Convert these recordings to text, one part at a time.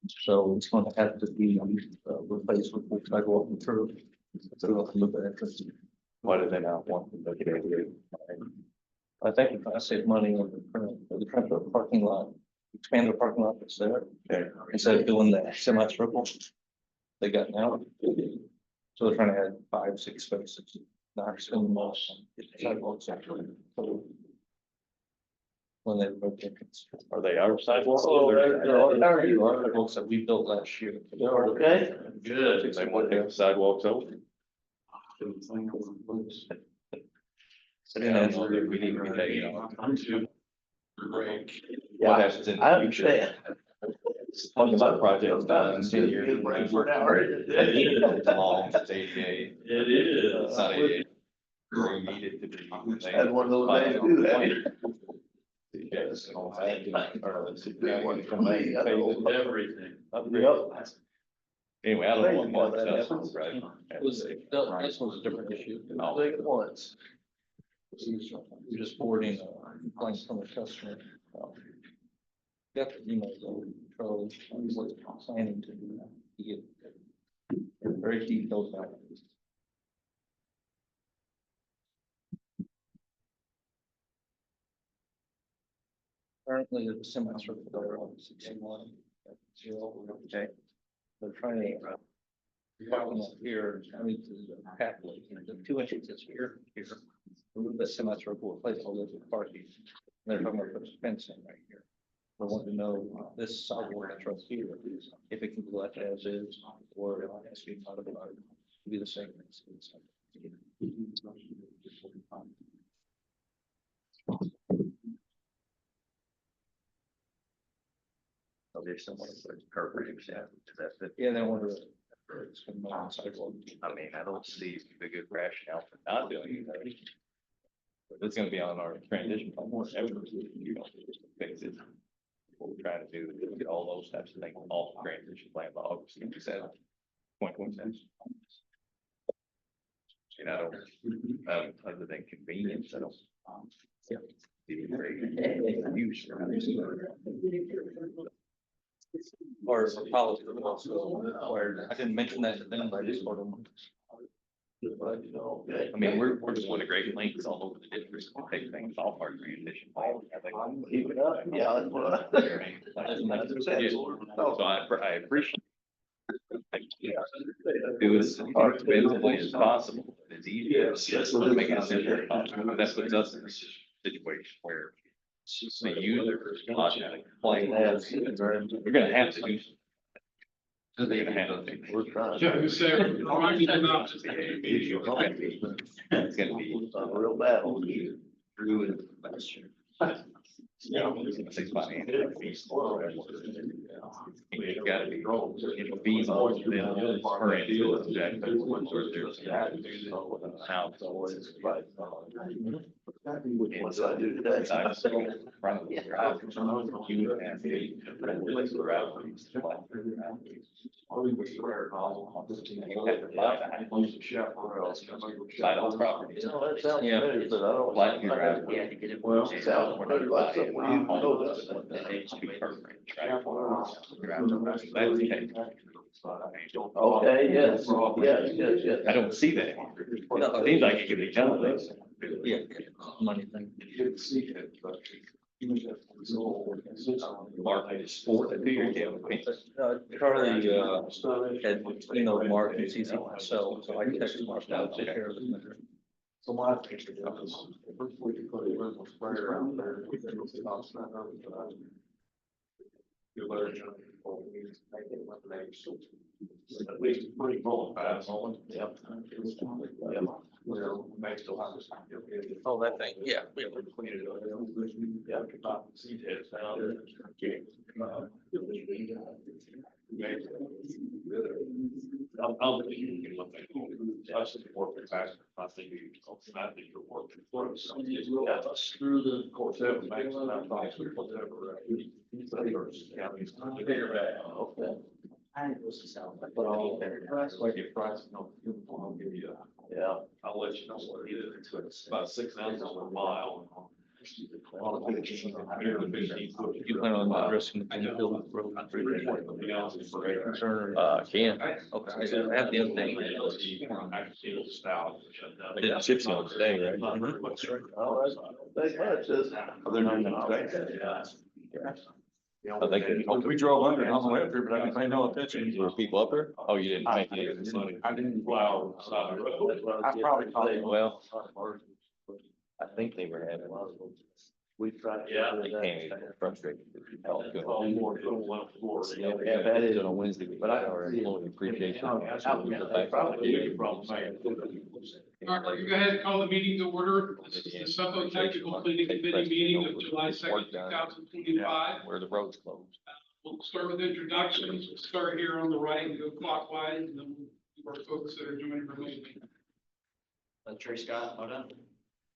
So it's going to have to be replaced with sidewalk and curb. So we'll have to look at it. Why do they not want to look at it? I think we're trying to save money on the current parking lot, expand the parking lot that's there. Okay. Instead of doing the semi-circle they got now. So they're trying to add 5, 6 spaces, not spend most sidewalks actually. When they broke it. Are they our sidewalks? Sidewalks that we built last year. Okay. Good. They want to have sidewalks open. Yeah. We need to be taking on. Yeah, What happens in I the future? understand. Talking about projects done in 10 years. For an hour. It's long, it's 88. It is. It's not 88. We need it to be. Had one of those days to do that. Yes. Everything. Anyway, I don't know what Mark does, right? This was a different issue. I'll take it once. You're just forwarding complaints from the customer. Got the emails over control, what's planning to do. You get very detailed about it. Currently, the semi-circle there on 61. Okay. They're trying to. Parking up here, I mean, to the pathway, the 2 inches is here. Remove that semi-circle, replace all those with parking. They're talking about putting fencing right here. We want to know this sidewalk that's right here, if it can be left as is, or if it has to be modified to be the same. There's someone who puts curb ramps in, that's it. Yeah, they want to. It's gonna be on sidewalk. I mean, I don't see the good rationale for not doing it. But it's gonna be on our transition plan, whatever, you know, fix it. What we're trying to do is get all those types of things off the transition plan by August 27th, 2027. And I don't, other than convenience, I don't. See the great use for Or for policy, but also required. I didn't mention that to them, but I just told them. I mean, we're just one of great links all over the district to take things off our transition plan. I think. Keep it up. Yeah, that's what I. So I appreciate. Do as extensively as possible, as easy as to make it as simple as possible, but that puts us in a situation where the user is not gonna complain. We're gonna have to do. They're gonna have to. We're trying. It's gonna be A real battle. through it last year. Six by eight. It's gotta be feasible. Which ones I do today? Side on property. You know, that sounds Yeah. familiar, but I don't. Like your drive. Well, it sounds pretty like something we need to know about. Okay, yes, yes. I don't see that. It seems like it could be done. Yeah, money thing. Mark, I just sport it to your campaign. Charlie, had emailed Mark and CC myself, so I texted Mark now to take care of the matter. So my picture was first we could put a little square around there. You better jump before we make it with the name. So at least pretty full pass on. Yep. Yep. Well, may still have this. Oh, that thing, yeah. We have to clean it up. Yeah, not see it down. I'll let you look at it. I think working back, I think you're working for us. Yeah, through the course of banks and that box, whatever. Counties. Okay. But I'll like your price, I'll give you, Yeah. I'll let you know what it is. It's about 6 ounces a mile. You plan on addressing the Penfield Road? Concern? Can. Okay, I have the update. They did gypsy on today, right? Thanks much, Other than that, I think We drove under on the way up here, but I didn't pay no attention. there were people up there? Oh, you didn't make it. I didn't plow. Side of the road. I probably caught it. Well, I think they were having. We tried. Yeah. They came in frustrated. More, more. Yeah, that is on Wednesday, but I our employee appreciation. Probably. Are you go ahead and call the meeting to order? This is the Suffolk Technical Planning Committee meeting of July 2nd, 2025. Where the road's closed. We'll start with introductions. We'll start here on the right and go clockwise, and then we'll do our folks that are joining remotely. Trey Scott, hold on.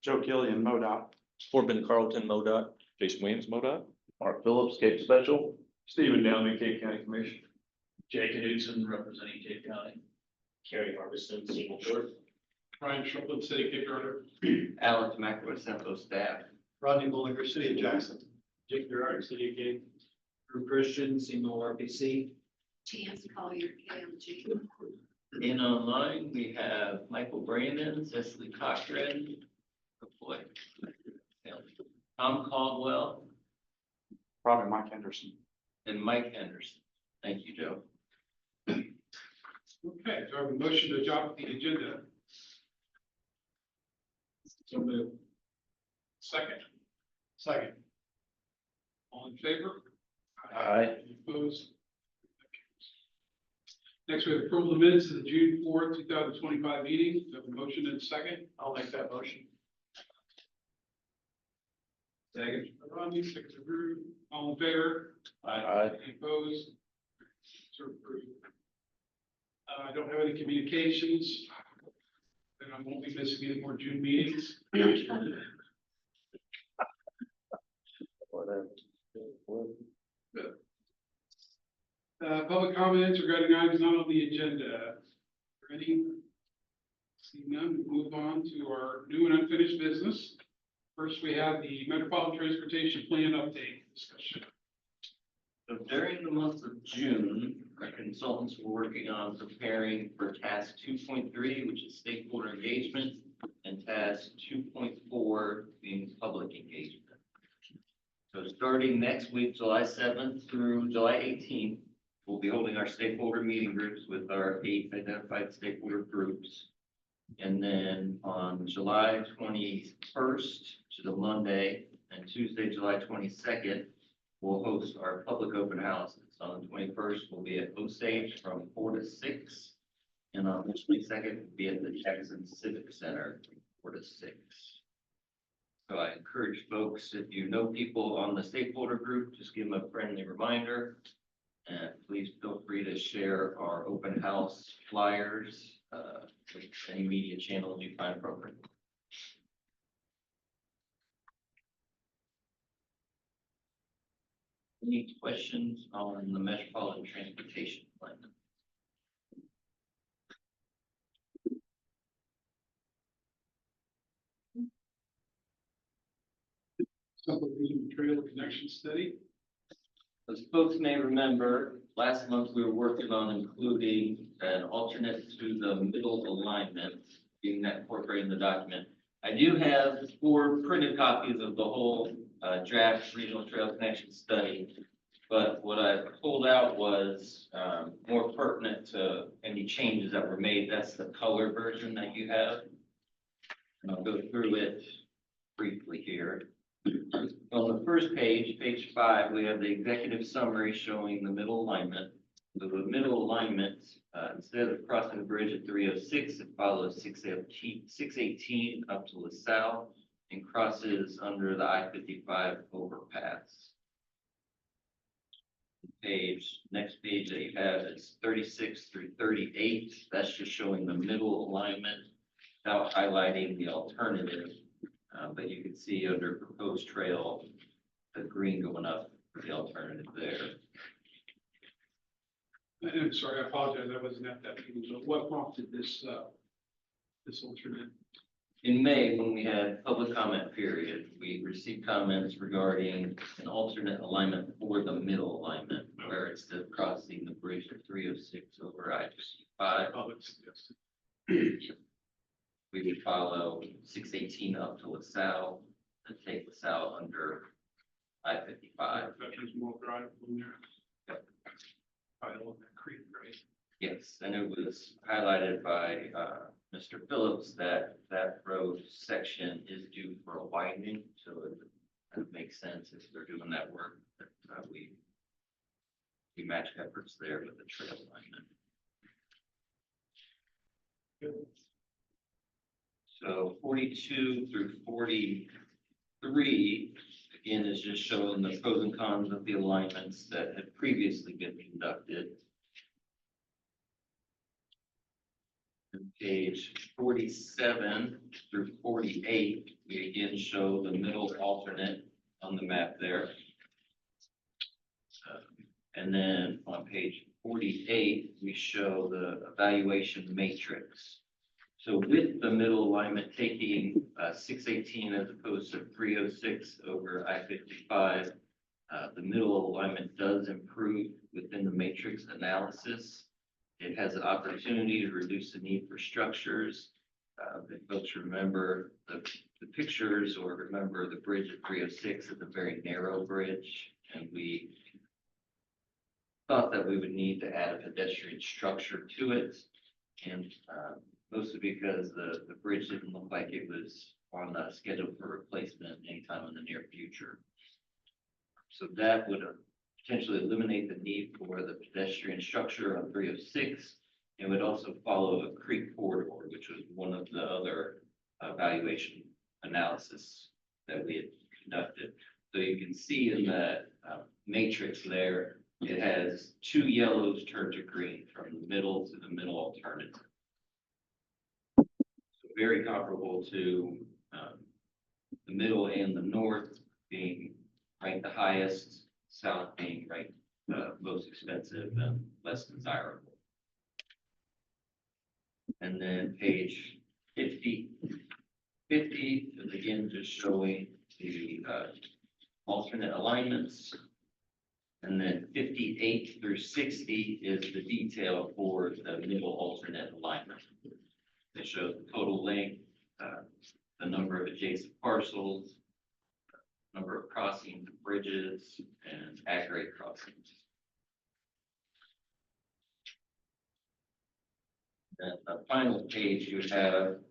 Joe Killian, MoDOT. Corbin Carlton, MoDOT. Jason Williams, MoDOT? Mark Phillips, Cape Special. Stephen Downey, Cape County Commission. Jake Knudsen representing Cape County. Kerry Harbison, Single Board. Ryan Shrubland, City Cape Girardeau. Alex McElroy, SEMPO staff. Rodney Bullinger, City of Jackson. Jake Gerard, City of Cape. Drew Christian, single RPC. Chance Collier, KMG. In online, we have Michael Brandon, Cecily Cochran. Oh boy. Tom Caldwell Probably Mike Henderson. and Mike Henderson. Thank you, Joe. Okay, do I have a motion to adopt the agenda? So moved. Second. Second. All in favor? Aye. Any opposed? Next, we have approval of the minutes of the June 4th, 2025 meeting. Do I have a motion and a second? I'll make that motion. Second. Rodney, second to Drew. All in favor? Aye. Any opposed? So approved. I don't have any communications. And I won't be missing any more June meetings. Public comments regarding items not on the agenda. Any? See none, we move on to our new and unfinished business. First, we have the Metropolitan Transportation Plan update discussion. So during the month of June, our consultants were working on preparing for task 2.3, which is stakeholder engagement, and task 2.4 being public engagement. So starting next week, July 7th through July 18th, we'll be holding our stakeholder meeting groups with our 8 identified stakeholder groups. And then on July 21st, which is a Monday, and Tuesday, July 22nd, we'll host our public open houses. On the 21st, we'll be at Osage from 4 to 6. And on the 22nd, we'll be at the Jackson Civic Center, 4 to 6. So I encourage folks, if you know people on the stakeholder group, just give them a friendly reminder. And please feel free to share our open house flyers, with any media channels you find appropriate. Any questions on the Metropolitan Transportation Plan? Subdivision Trail Connection Study. As folks may remember, last month we were working on including an alternate to the middle alignment, being that incorporated in the document. I do have 4 printed copies of the whole draft regional trail connection study. But what I pulled out was more pertinent to any changes that were made. That's the color version that you have. And I'll go through it briefly here. On the first page, page 5, we have the executive summary showing the middle alignment. So the middle alignment, instead of crossing the bridge at 306, it follows 618 up to LaSalle and crosses under the I-55 overpass. Next page that you have is 36 through 38. That's just showing the middle alignment without highlighting the alternative. But you can see under proposed trail, the green going up for the alternative there. And I'm sorry, I apologize, I wasn't at that meeting, but what prompted this, this alternate? In May, when we had public comment period, we received comments regarding an alternate alignment for the middle alignment, where instead of crossing the bridge of 306 over I-55, Public suggested. we would follow 618 up to LaSalle and take LaSalle under I-55. Veterans Memorial Drive from there. Probably along that creek, right? Yes, and it was highlighted by Mr. Phillips that that road section is due for a widening, so it kind of makes sense if they're doing that work, that we match efforts there with the trail alignment. So 42 through 43, again, is just showing the pros and cons of the alignments that had previously been conducted. And page 47 through 48, we again show the middle alternate on the map there. And then on page 48, we show the evaluation matrix. So with the middle alignment taking 618 as opposed to 306 over I-55, the middle alignment does improve within the matrix analysis. It has an opportunity to reduce the need for structures. If folks remember the pictures or remember the bridge of 306 is a very narrow bridge, and we thought that we would need to add a pedestrian structure to it. And mostly because the bridge didn't look like it was on the schedule for replacement anytime in the near future. So that would potentially eliminate the need for the pedestrian structure on 306. It would also follow a creek corridor, which was one of the other evaluation analysis that we had conducted. So you can see in that matrix there, it has two yellows turned to green from the middle to the middle alternative. So very comparable to the middle and the north being ranked the highest, south being ranked most expensive and less desirable. And then page 50 is again just showing the alternate alignments. And then 58 through 60 is the detail for the middle alternate alignment. It shows the total length, the number of adjacent parcels, number of crossings, bridges, and at-grade crossings. And the final page you have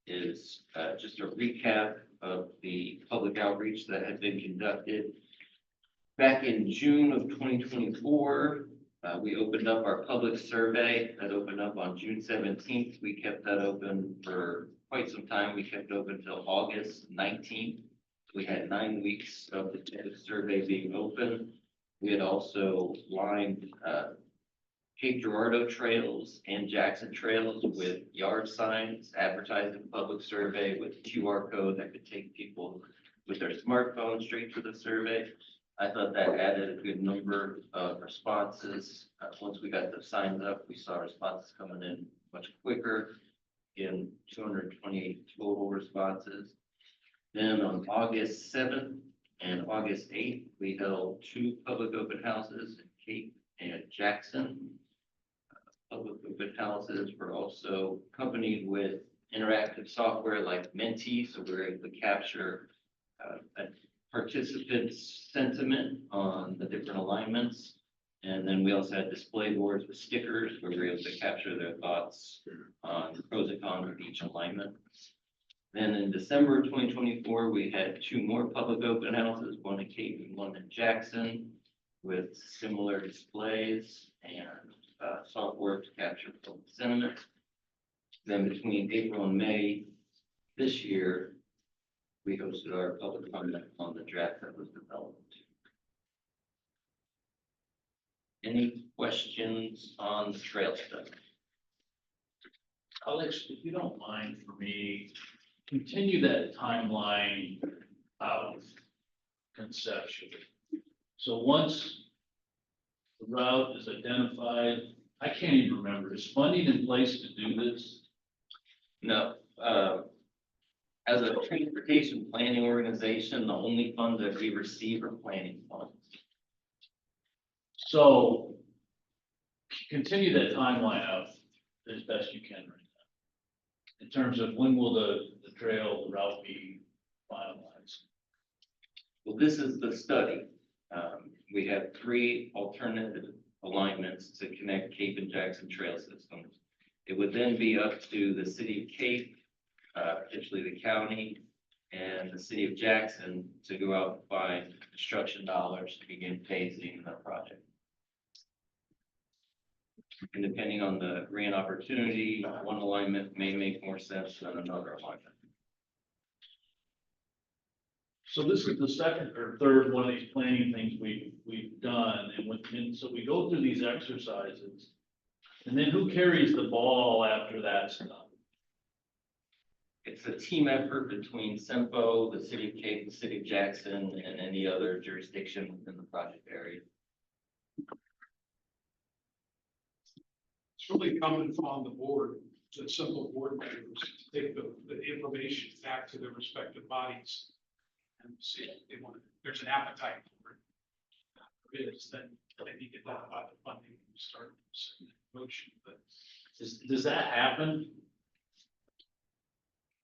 is just a recap of the public outreach that had been conducted. Back in June of 2024, we opened up our public survey that opened up on June 17th. We kept that open for quite some time. We kept it open until August 19th. We had 9 weeks of the survey being open. We had also lined Cape Girardeau trails and Jackson trails with yard signs advertising public survey with QR code that could take people with their smartphone straight to the survey. I thought that added a good number of responses. Once we got the signs up, we saw responses coming in much quicker, in 228 total responses. Then on August 7th and August 8th, we held 2 public open houses in Cape and Jackson. Public open houses were also accompanied with interactive software like Menti, so we were able to capture a participants' sentiment on the different alignments. And then we also had display boards with stickers where we were able to capture their thoughts on the pros and cons of each alignment. Then in December of 2024, we had 2 more public open houses, one in Cape and one in Jackson, with similar displays and software to capture public sentiment. Then between April and May this year, we hosted our public comment on the draft that was developed. Any questions on the trail study? Alex, if you don't mind for me, continue that timeline of conceptually. So once the route is identified, I can't even remember, is funding in place to do this? No, As a transportation planning organization, the only funds that we receive are planning funds. So continue that timeline out as best you can right now. In terms of when will the trail, the route be finalized? Well, this is the study. We have 3 alternative alignments to connect Cape and Jackson trail systems. It would then be up to the city of Cape, potentially the county, and the city of Jackson to go out and find construction dollars to begin phasing the project. And depending on the grant opportunity, one alignment may make more sense than another alignment. So this is the second or third one of these planning things we've done, and so we go through these exercises. And then who carries the ball after that's done? It's a team effort between SEMPO, the city of Cape, the city of Jackson, and any other jurisdiction within the project area. It's really incumbent upon the board, the simple board members, to take the information back to their respective bodies. And see if they want, there's an appetite for it. If there is, then they need to identify the funding and start setting in motion, but. Does that happen?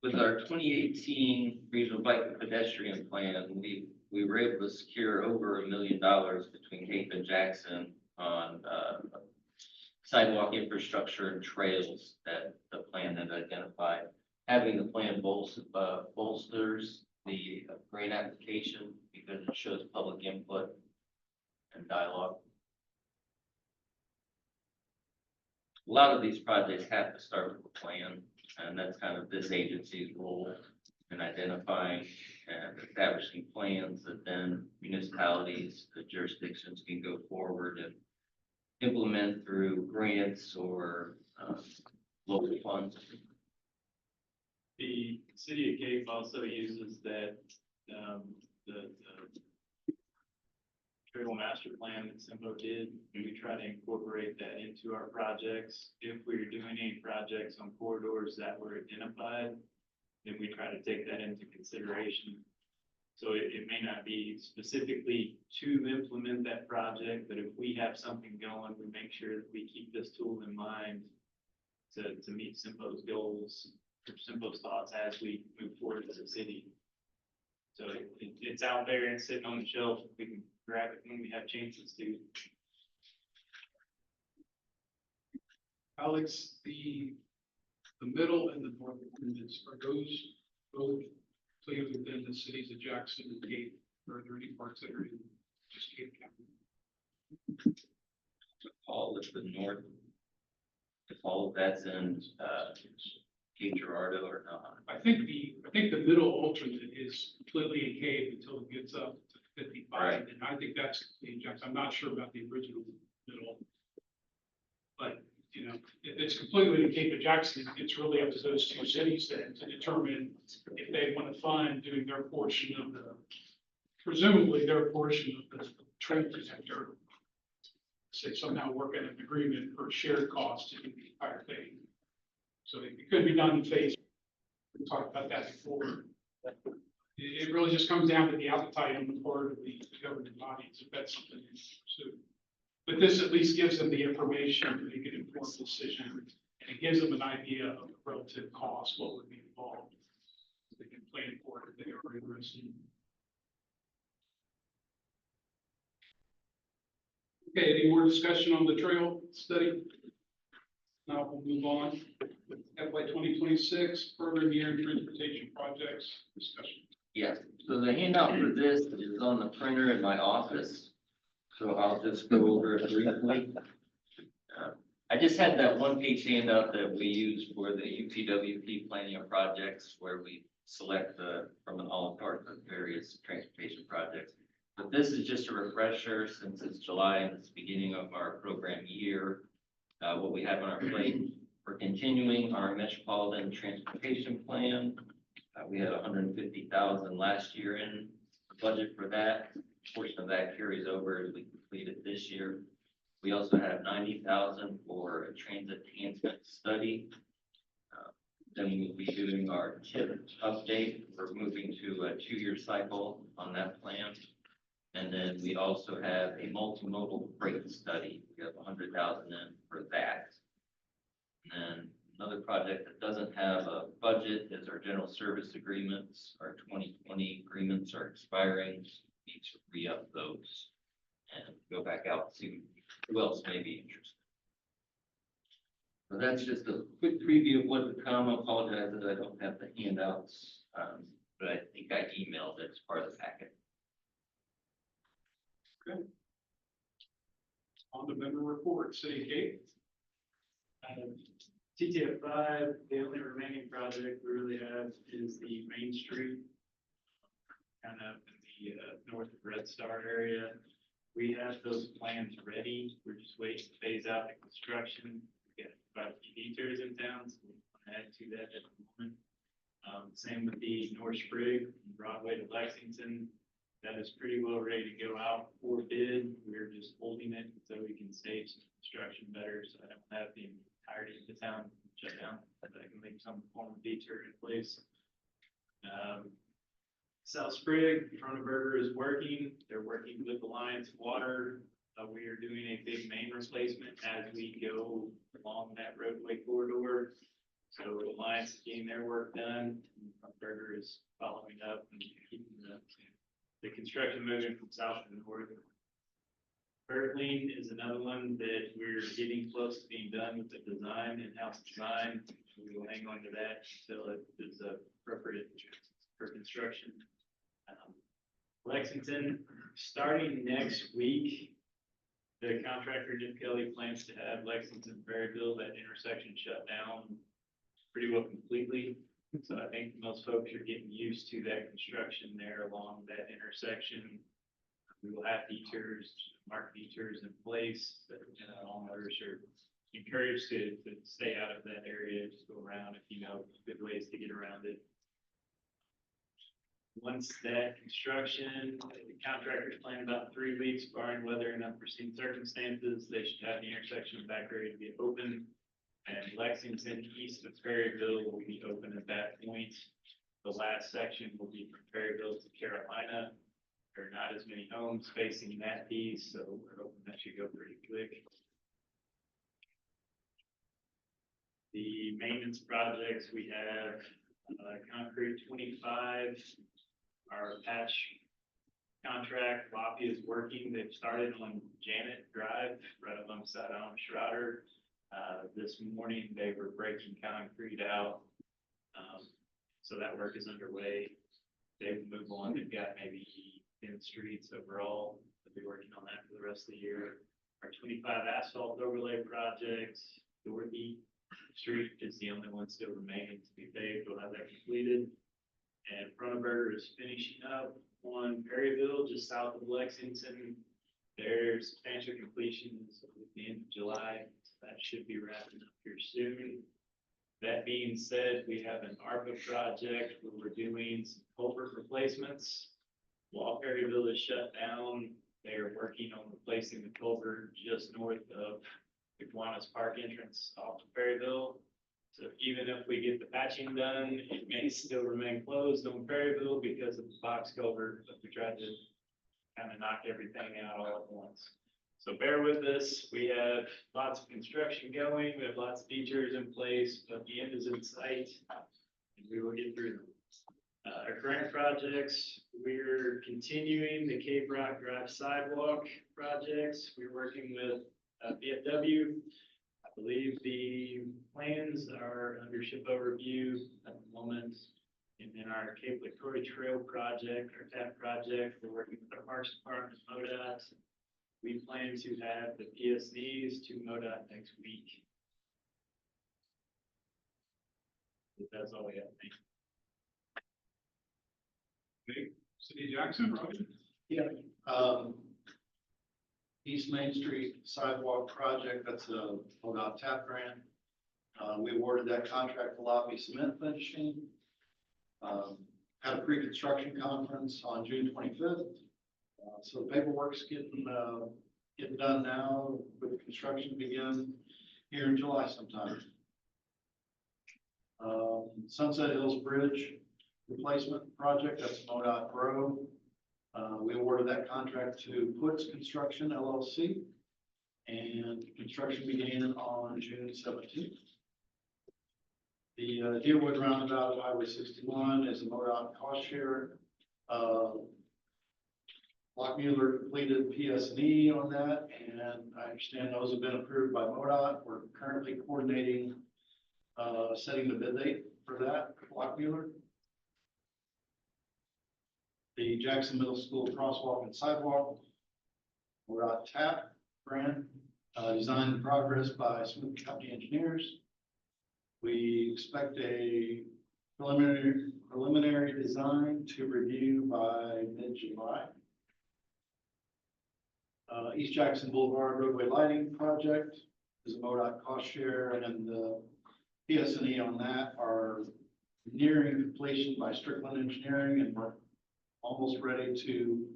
With our 2018 regional bike and pedestrian plan, we were able to secure over $1 million between Cape and Jackson on sidewalk infrastructure and trails that the plan had identified. Having the plan bolsters the grant application because it shows public input and dialogue. A lot of these projects have to start with a plan, and that's kind of this agency's role in identifying and establishing plans that then municipalities, the jurisdictions can go forward and implement through grants or local funds. The city of Cape also uses that, the trail master plan that SEMPO did, and we try to incorporate that into our projects. If we're doing any projects on corridors that were identified, then we try to take that into consideration. So it may not be specifically to implement that project, but if we have something going, we make sure that we keep this tool in mind to meet SEMPO's goals, or SEMPO's thoughts as we move forward as a city. So it's out there and sitting on the shelf. We can grab it when we have chances to. Alex, the middle and the north independents, are those both clearly within the cities of Jackson and Cape? Or are there any parts that are in just Cape County? All of the north, if all of that's in Cape Girardeau or not. I think the middle alternate is completely in Cape until it gets up to 55, Right. and I think that's in Jackson. I'm not sure about the original middle. But, you know, if it's completely in Cape of Jackson, it's really up to those 2 cities then to determine if they want to fund doing their portion of presumably their portion of the train protector. Say somehow work out an agreement for shared cost to do the entire thing. So it could be done in phase. We talked about that before. It really just comes down to the appetite on the part of the governing bodies, if that's something to pursue. But this at least gives them the information to make an informed decision, and it gives them an idea of the relative cost, what would be involved. They can plan for it if they are interested. Okay, any more discussion on the trail study? Now we'll move on. FY 2026, further year transportation projects discussion. Yes, so the handout for this is on the printer in my office. So I'll just go over it briefly. I just had that 1-page handout that we use for the UPWP planning of projects where we select from an all part of various transportation projects. But this is just a refresher since it's July and it's the beginning of our program year. What we have on our plate, we're continuing our metropolitan transportation plan. We had 150,000 last year in the budget for that. A portion of that carries over as we complete it this year. We also have 90,000 for a transit enhancement study. Then we'll be doing our TIP update. We're moving to a 2-year cycle on that plan. And then we also have a multimodal freight study. We have 100,000 in for that. And then another project that doesn't have a budget is our general service agreements. Our 2020 agreements are expiring. Need to re-up those and go back out and see who else may be interested. So that's just a quick preview of what to come. I apologize that I don't have the handouts, but I think I emailed it as part of the packet. On the member report, City Cape. TTF 5, the only remaining project we really have is the Main Street, kind of in the north of Red Star area. We have those plans ready. We're just waiting to phase out the construction. We got about a few detours in town, so we want to add to that at the moment. Same with the North Sprigg, from Broadway to Lexington. That is pretty well ready to go out for bid. We're just holding it so we can stage some construction better, so I don't have the entirety of the town shut down, but I can leave some form of detour in place. South Sprigg, Frontenberger is working. They're working with Alliance Water. We are doing a big main replacement as we go along that roadway corridor. So Alliance is getting their work done. Frontenberger is following up and keeping the construction moving from south to north. Berkeley is another one that we're getting close to being done with the design, in-house design. We will hang on to that until it is appropriate for construction. Lexington, starting next week, the contractor Nick Kelly plans to have Lexington Berryville, that intersection shut down pretty well completely. So I think most folks are getting used to that construction there along that intersection. We will have detours, marked detours in place, but all motors are encouraged to stay out of that area, just go around if you know good ways to get around it. Once that construction, the contractors plan about 3 weeks, barring weather and unforeseen circumstances, they should have the intersection back ready to be open. And Lexington east of Perryville will be open at that point. The last section will be from Perryville to Carolina. There are not as many homes facing that piece, so we're hoping that should go pretty quick. The maintenance projects, we have concrete 25. Our patch contract, Lofty is working. They've started on Janet Drive, right alongside Schroeder. This morning, they were breaking concrete out. So that work is underway. They will move on. They've got maybe 10 streets overall. They'll be working on that for the rest of the year. Our 25 asphalt overlay projects, Dorothy Street is the only one still remaining to be paved. We'll have that completed. And Frontenberger is finishing up on Perryville, just south of Lexington. Their substantial completion is at the end of July. So that should be wrapping up here soon. That being said, we have an ARPA project where we're doing some culvert replacements. While Perryville is shut down, they are working on replacing the culvert just north of the Kiwanis Park entrance off of Perryville. So even if we get the patching done, it may still remain closed on Perryville because of the box culvert, but we tried to kind of knock everything out all at once. So bear with us. We have lots of construction going. We have lots of detours in place, but the end is in sight and we will get through them. Our grant projects, we're continuing the Cape Rock Drive sidewalk projects. We're working with VFW. I believe the plans are under SHPO review at the moment. And then our Cape LaCroix Trail project, our TAP project, we're working with our Parks Department, MoDOT. We plan to have the PSDs to MoDOT next week. That's all we have. Thank you. Okay, City Jackson, Roger. Yeah, East Main Street sidewalk project, that's a MoDOT TAP grant. We awarded that contract to Lobby Cement Finishing. Had a pre-construction conference on June 25th. So the paperwork's getting done now, with construction begin here in July sometime. Sunset Hills Bridge replacement project, that's MoDOT Grove. We awarded that contract to Puts Construction LLC. And construction began on June 17th. The Deerwood Roundabout at Highway 61 is a MoDOT cost share. Lockmuller completed PS&E on that, and I understand those have been approved by MoDOT. We're currently coordinating, setting the bid date for that, Lockmuller. The Jackson Middle School crosswalk and sidewalk, MoDOT TAP grant, design in progress by Smith County Engineers. We expect a preliminary design to review by mid-July. East Jackson Boulevard roadway lighting project is a MoDOT cost share, and the PS&E on that are nearing completion by Strickland Engineering, and we're almost ready to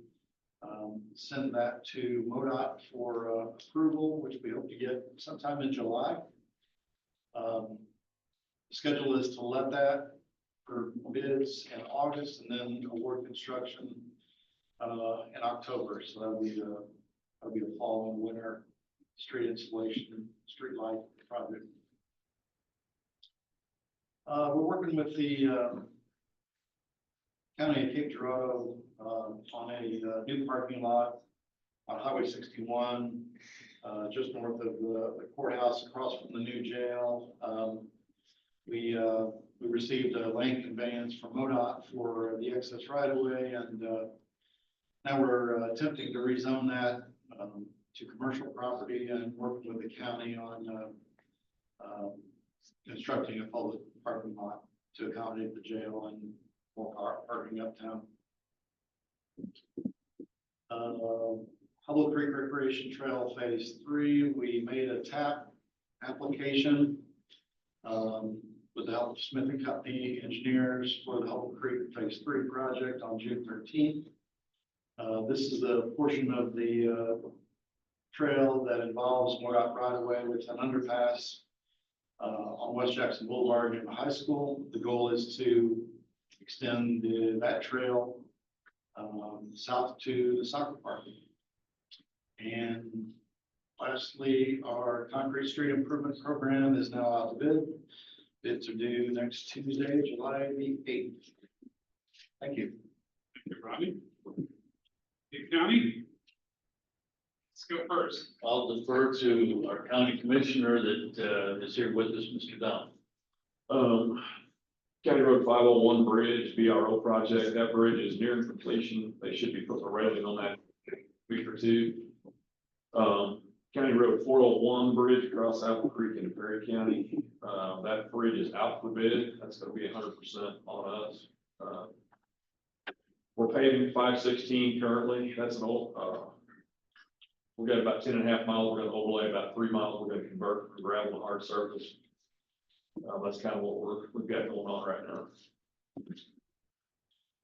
send that to MoDOT for approval, which we hope to get sometime in July. The schedule is to let that for bids in August and then award construction in October. So that'll be a fall and winter street installation, street light project. We're working with the County of Cape Girardeau on a new parking lot on Highway 61, just north of the courthouse, across from the new jail. We received a land conveyance from MoDOT for the excess right of way, and now we're attempting to rezone that to commercial property and working with the county on constructing a public parking lot to accommodate the jail and more parking uptown. Public Creek Recreation Trail Phase 3, we made a TAP application with the help of Smith and Company engineers for the Public Creek Phase 3 project on June 13th. This is the portion of the trail that involves MoDOT right of way with an underpass on West Jackson Boulevard near the high school. The goal is to extend that trail south to the soccer park. And lastly, our concrete street improvement program is now out to bid. Bids are due next Tuesday, July the 8th. Thank you. Thank you, Rodney. Cape County. Let's go first. I'll defer to our county commissioner that is here with us, Mr. Dunn. County Road 501 bridge, BRO project, that bridge is nearing completion. They should be putting a railing on that week or two. County Road 401 bridge across Apple Creek in Perry County. That bridge is out for bid. That's gonna be 100% on us. We're paving 516 currently. That's an old, we've got about 10.5 miles. We're gonna overlay about 3 miles. We're gonna convert from gravel to hard surface. That's kind of what we've got going on right now.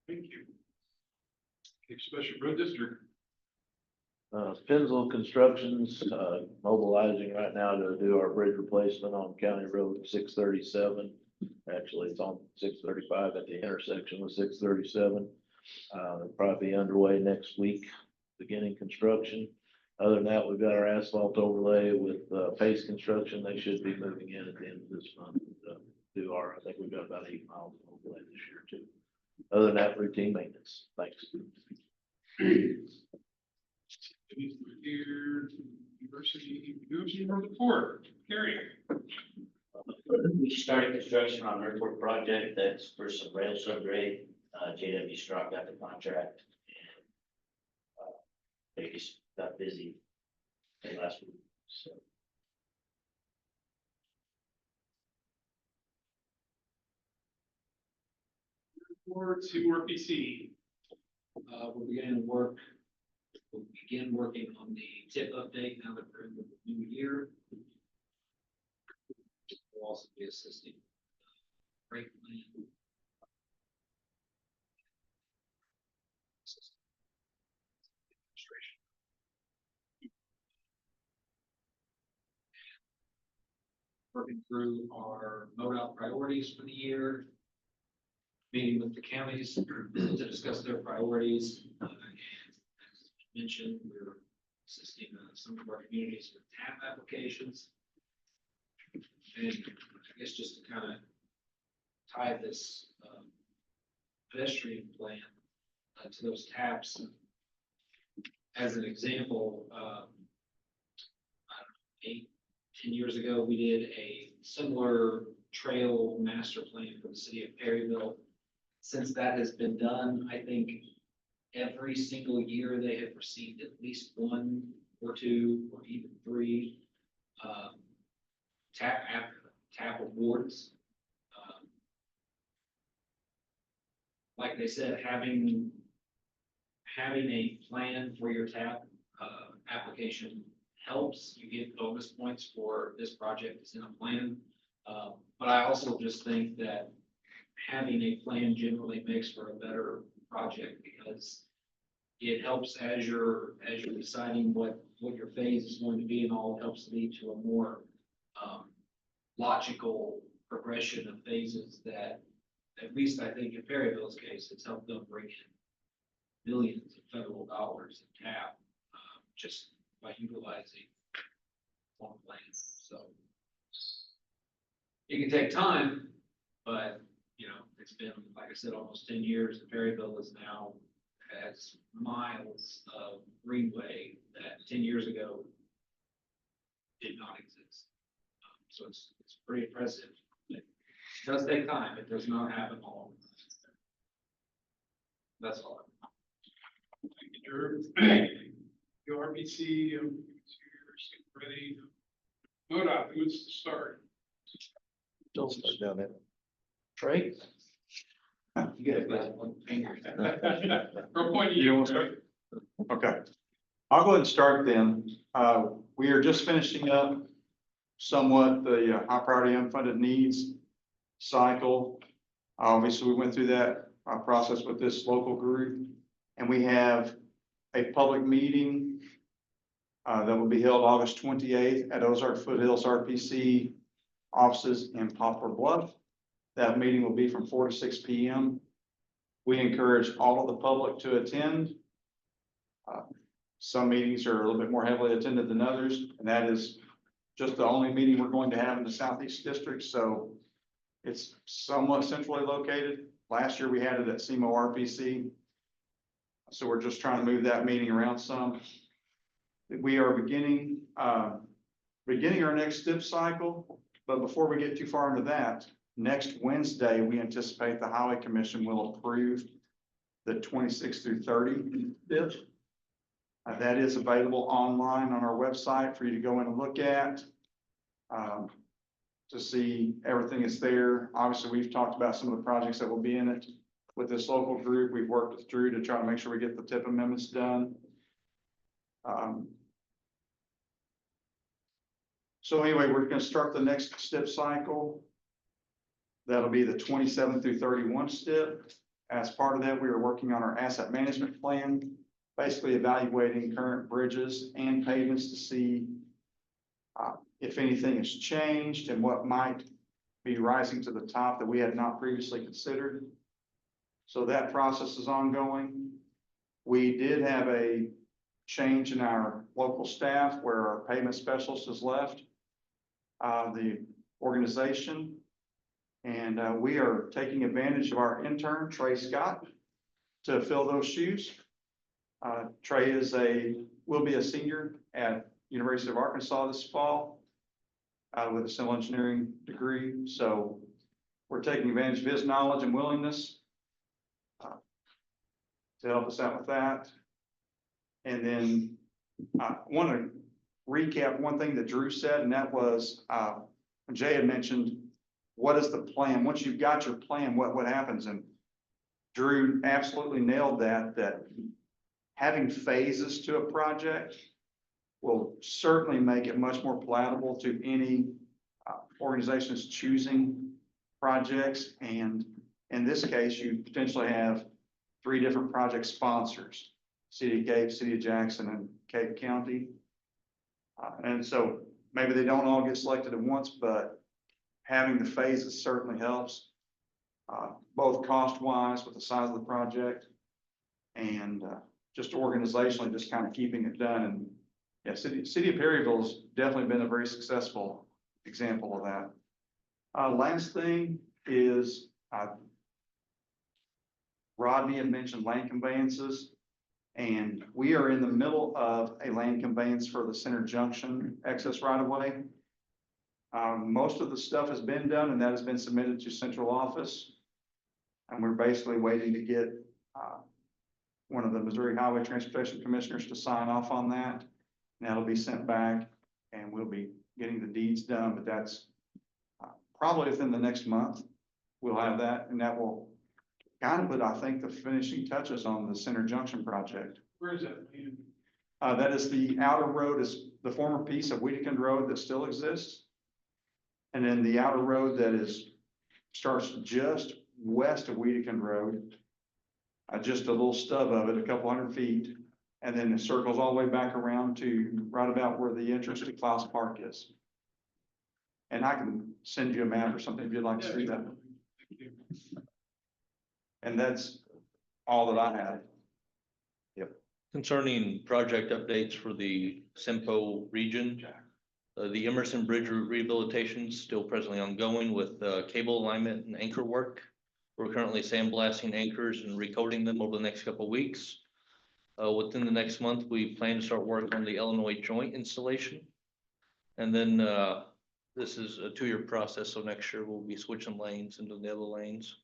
Thank you. Cape Special Road District. Pennzoil Construction's mobilizing right now to do our bridge replacement on County Road 637. Actually, it's on 635 at the intersection with 637. It'll probably be underway next week, beginning construction. Other than that, we've got our asphalt overlay with Pace Construction. They should be moving in at the end of this month. Do our, I think we've got about 8 miles of overlay this year too. Other than that, routine maintenance. Thanks. Here, University report. Carrie. We started construction on an earthwork project that's for some rail subgrade. JW Struck got the contract. And, they just got busy last week, so. Report to RPC. We're beginning to work. We'll begin working on the tip update now that we're in the new year. We'll also be assisting break plan. We're working through our MoDOT priorities for the year. Meeting with the counties to discuss their priorities. And as mentioned, we're assisting some of our communities with TAP applications. And I guess just to kind of tie this pedestrian plan to those TAPs. As an example, 10 years ago, we did a similar trail master plan for the city of Perryville. Since that has been done, I think every single year they have received at least 1 or 2 or even 3 TAP awards. Like they said, having a plan for your TAP application helps. You get bonus points for this project is in a plan. But I also just think that having a plan generally makes for a better project because it helps as you're deciding what your phase is going to be and all, it helps lead to a more logical progression of phases that, at least I think in Perryville's case, it's helped them bring in millions of federal dollars in TAP just by utilizing one plan. So it can take time, but you know, it's been, like I said, almost 10 years. Perryville is now has miles of greenway that 10 years ago did not exist. So it's pretty impressive. It does take time. It does not happen all. That's all. Thank you, Drew. The RBC, ready. MoDOT, who wants to start? Don't start down there. Trey? You got that one finger. Or point You want to start? Okay. I'll go ahead and start then. We are just finishing up somewhat the high priority unfunded needs cycle. Obviously, we went through that process with this local group, and we have a public meeting that will be held August 28th at Ozark Foothills RPC offices in Poplar Bluff. That meeting will be from 4 to 6 p.m. We encourage all of the public to attend. Some meetings are a little bit more heavily attended than others, and that is just the only meeting we're going to have in the Southeast District. So it's somewhat centrally located. Last year we had it at SEMPO RPC. So we're just trying to move that meeting around some. We are beginning our next STIP cycle, but before we get too far into that, next Wednesday, we anticipate the Highway Commission will approve the 26 through 30 STIP. That is available online on our website for you to go in and look at to see everything is there. Obviously, we've talked about some of the projects that will be in it with this local group. We've worked with Drew to try to make sure we get the TIP amendments done. So anyway, we're going to start the next STIP cycle. That'll be the 27 through 31 STIP. As part of that, we are working on our asset management plan, basically evaluating current bridges and pavements to see if anything has changed and what might be rising to the top that we had not previously considered. So that process is ongoing. We did have a change in our local staff where our pavement specialist has left the organization. And we are taking advantage of our intern, Trey Scott, to fill those shoes. Trey will be a senior at University of Arkansas this fall with a civil engineering degree. So we're taking advantage of his knowledge and willingness to help us out with that. And then I want to recap one thing that Drew said, and that was Jay had mentioned, what is the plan? Once you've got your plan, what happens? And Drew absolutely nailed that having phases to a project will certainly make it much more palatable to any organizations choosing projects. And in this case, you potentially have 3 different project sponsors: City of Cape, City of Jackson, and Cape County. And so maybe they don't all get selected at once, but having the phases certainly helps. Both cost wise with the size of the project and, just organizationally, just kind of keeping it done. And yeah, city of Perryville's definitely been a very successful example of that. Last thing is, Rodney had mentioned land conveyances, and we are in the middle of a land conveyance for the Center Junction excess right of way. Most of the stuff has been done, and that has been submitted to central office. And we're basically waiting to get, one of the Missouri Highway Transportation Commissioners to sign off on that. And that'll be sent back, and we'll be getting the deeds done, but that's probably within the next month. We'll have that, and that will kind of put, I think, the finishing touches on the Center Junction project. Where is that land? That is the outer road, is the former piece of Wedekind Road that still exists. And then the outer road that starts just west of Wedekind Road, just a little stub of it, a couple hundred feet, and then it circles all the way back around to right about where the entrance to Klaus Park is. And I can send you a map or something if you'd like to see that. Thank you. And that's all that I have. Concerning project updates for the SEMPO region, the Emerson Bridge rehabilitation is still presently ongoing with cable alignment and anchor work. We're currently sandblasting anchors and recoating them over the next couple of weeks. Within the next month, we plan to start work on the Illinois joint installation. And then this is a 2-year process, so next year we'll be switching lanes into the other lanes.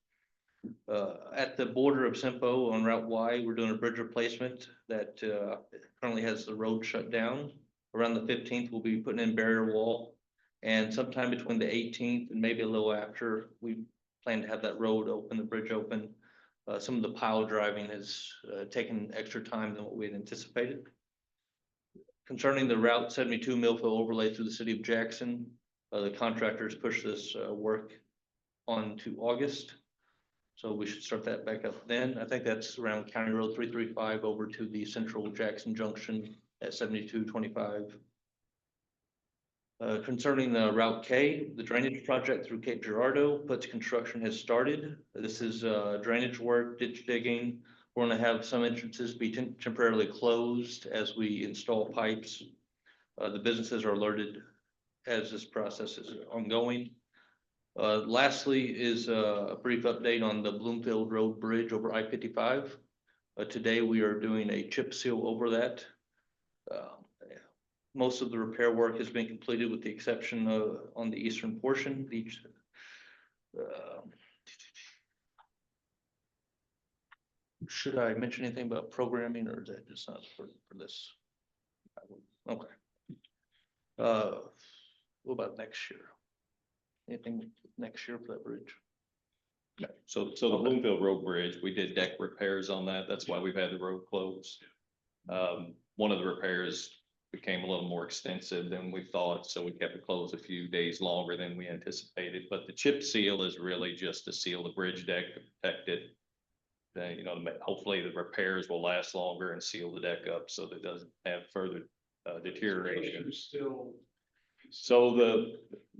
At the border of SEMPO on Route Y, we're doing a bridge replacement that currently has the road shut down. Around the 15th, we'll be putting in barrier wall. And sometime between the 18th and maybe a little after, we plan to have that road open, the bridge open. Some of the pile driving has taken extra time than what we had anticipated. Concerning the Route 72 Millville overlay through the city of Jackson, the contractors pushed this work on to August. So we should start that back up then. I think that's around County Road 335 over to the Central Jackson Junction at 7225. Concerning the Route K, the drainage project through Cape Girardeau, PUT's construction has started. This is drainage work, ditch digging. We're going to have some entrances be temporarily closed as we install pipes. The businesses are alerted as this process is ongoing. Lastly is a brief update on the Bloomfield Road Bridge over I-55. Today we are doing a chip seal over that. Most of the repair work has been completed with the exception of on the eastern portion. Should I mention anything about programming, or is that just not for this? Okay. What about next year? Anything next year for that bridge? No. So the Bloomfield Road Bridge, we did deck repairs on that. That's why we've had the road closed. One of the repairs became a little more extensive than we thought, so we kept it closed a few days longer than we anticipated. But the chip seal is really just to seal the bridge deck to protect it. You know, hopefully the repairs will last longer and seal the deck up so that it doesn't have further deterioration. So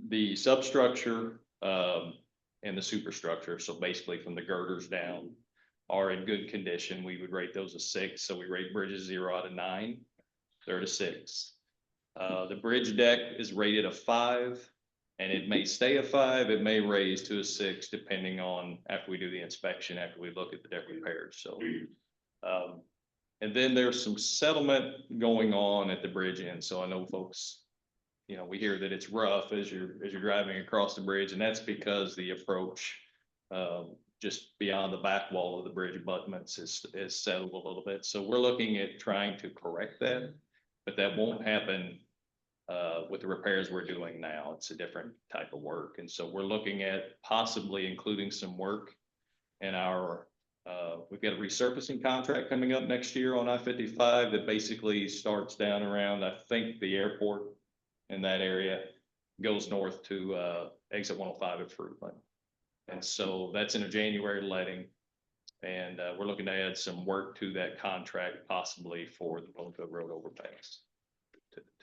the substructure and the superstructure, so basically from the girders down, are in good condition. We would rate those a 6. So we rate bridges 0 out of 9. They're at a 6. The bridge deck is rated a 5, and it may stay a 5. It may raise to a 6 depending on after we do the inspection, after we look at the deck repairs. So, and then there's some settlement going on at the bridge end. So I know folks, you know, we hear that it's rough as you're driving across the bridge, and that's because the approach just beyond the back wall of the bridge abutments is settled a little bit. So we're looking at trying to correct that, but that won't happen with the repairs we're doing now. It's a different type of work. And so we're looking at possibly including some work in our, we've got a resurfacing contract coming up next year on I-55 that basically starts down around, I think, the airport in that area, goes north to exit 105 at Fruitland. And so that's in a January letting. And we're looking to add some work to that contract, possibly for the Bloomfield Road overpass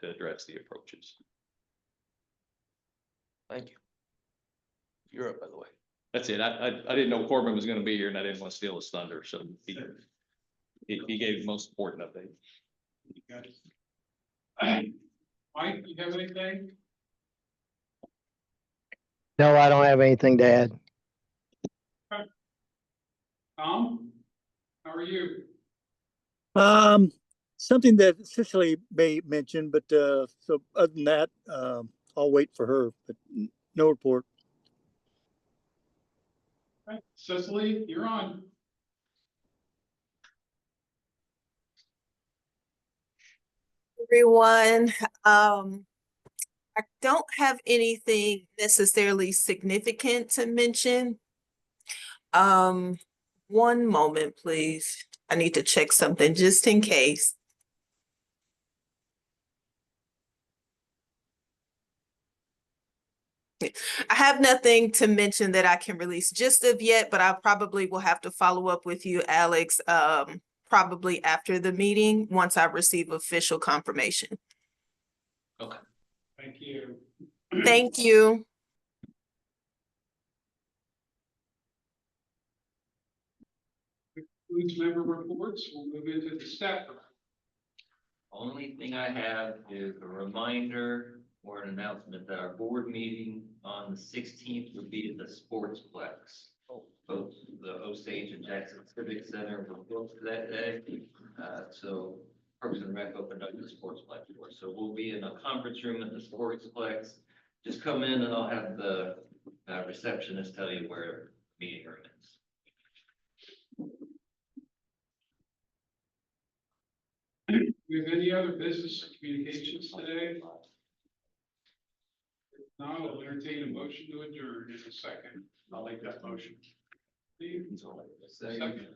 to address the approaches. Thank you. You're up, by the way. That's it. I didn't know Corbin was gonna be here and I didn't want to steal his thunder, so he gave the most important update. Mike, you have anything? No, I don't have anything to add. Tom? How are you? Something that Cicely may mention, but, so other than that, I'll wait for her, but no report. Okay. Cicely, you're on. Everyone. I don't have anything necessarily significant to mention. One moment, please. I need to check something just in case. I have nothing to mention that I can release just of yet, but I probably will have to follow up with you, Alex, probably after the meeting, once I receive official confirmation. Thank you. Thank you. Concludes member reports. We'll move into the staff report. Only thing I have is a reminder or an announcement that our board meeting on the 16th would be at the Sportsplex. Both the Osage and Jackson Civic Center were booked that day. So Parks and Rec opened up the Sportsplex for us. So we'll be in a conference room at the Sportsplex. Just come in and I'll have the receptionist tell you where the meeting room is. Do we have any other business communications today? If not, I'll entertain a motion to adjourn in a second. I'll make that motion. Steve? Second.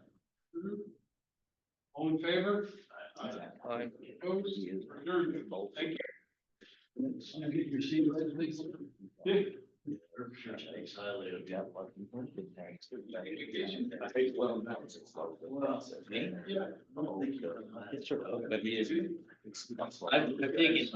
All in favor? Aye. Opposed? Adjourned. Thank you. Can I get your seat, please? Yeah. But he is. I think it's